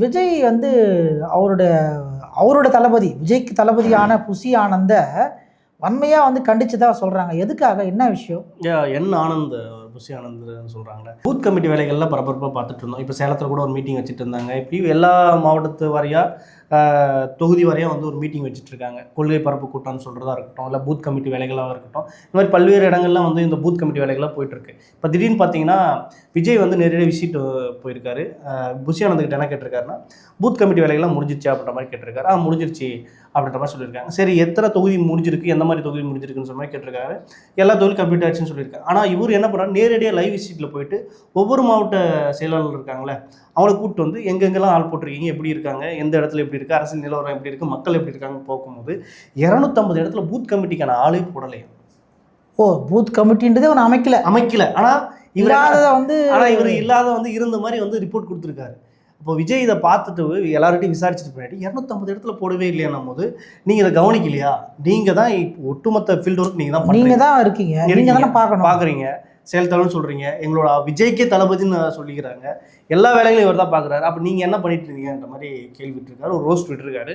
விஜய் வந்து அவரோட அவரோட தளபதி விஜய்க்கு தளபதியான புசி ஆனந்த வன்மையாக வந்து கண்டிச்சதா சொல்கிறாங்க. எதுக்காக, என்ன விஷயம்? என் ஆனந்த் புசி ஆனந்த்னு சொல்கிறாங்களே, பூத் கமிட்டி வேலைகள்லாம் பரபரப்பாக பார்த்துட்டு இருந்தோம். இப்போ சேலத்தில் கூட ஒரு மீட்டிங் வச்சுட்டு இருந்தாங்க. இப்பயும் எல்லா மாவட்டத்து வாரியாக தொகுதி வாரியாக வந்து ஒரு மீட்டிங் வச்சுட்ருக்காங்க. கொள்கை பரப்பு கூட்டம்னு சொல்கிறதா இருக்கட்டும், இல்லை பூத் கமிட்டி வேலைகளாக இருக்கட்டும், இந்த மாதிரி பல்வேறு இடங்கள்லாம் வந்து இந்த பூத் கமிட்டி வேலைகளாக போயிட்டுருக்கு. இப்போ திடீர்னு பார்த்தீங்கன்னா விஜய் வந்து நேரடியாக விசிட் போயிருக்காரு. புசி ஆனந்த்கிட்ட என்ன கேட்டிருக்காருன்னா, பூத் கமிட்டி வேலைகள்லாம் முடிஞ்சிருச்சு அப்படின்ற மாதிரி கேட்டிருக்காரு. முடிஞ்சிருச்சு அப்படின்ற மாதிரி சொல்லியிருக்காங்க. சரி, எத்தனை தொகுதி முடிஞ்சிருக்கு, எந்த மாதிரி தொகுதி முடிஞ்சிருக்குன்னு சொல்ல மாதிரி கேட்டிருக்காரு. எல்லா தொகுதியும் கம்ப்ளீட் ஆச்சுன்னு சொல்லியிருக்காரு. ஆனால் இவர் என்ன பண்ணுறாரு, நேரடியாக லைவ் விசிட்டில் போயிட்டு ஒவ்வொரு மாவட்ட செயலாளர் இருக்காங்களே அவங்கள கூப்பிட்டு வந்து எங்கெங்கெல்லாம் ஆள் போட்டிருக்கீங்க, எப்படி இருக்காங்க, எந்த இடத்துல எப்படி இருக்குது, அரசியல் நிலவரம் எப்படி இருக்குது, மக்கள் எப்படி இருக்காங்க போகும்போது 250 இடத்துல பூத் கமிட்டிக்கான ஆளே போடலையா. பூத் கமிட்டின்றதே ஒன்று அமைக்கல. ஆனால் இவர் இல்லாத வந்து இருந்த மாதிரி வந்து ரிப்போர்ட் கொடுத்துருக்காரு. இப்போ விஜய் இதை பார்த்துட்டு எல்லார்ட்டையும் விசாரிச்சுட்டு போயிட்டு 250 இடத்துல போடவே இல்லையானும் போது நீங்கள் இதை கவனிக்கலையா? நீங்கள் தான் இப்போ ஒட்டுமொத்த ஃபீல்டு ஒர்க் நீங்கள் தான் இருக்கீங்க, நீங்கள் தானே பார்க்குறீங்க, செயல்தலைன்னு சொல்கிறீங்க, எங்களோட விஜய்க்கே தளபதின்னு சொல்லிக்கிறாங்க, எல்லா வேலைகளையும் இவர் தான் பார்க்குறாரு. அப்போ நீங்கள் என்ன பண்ணிட்டு இருக்கீங்கன்ற மாதிரி கேள்வி விட்டுருக்காரு, ஒரு ரோஸ்ட் விட்டுருக்காரு.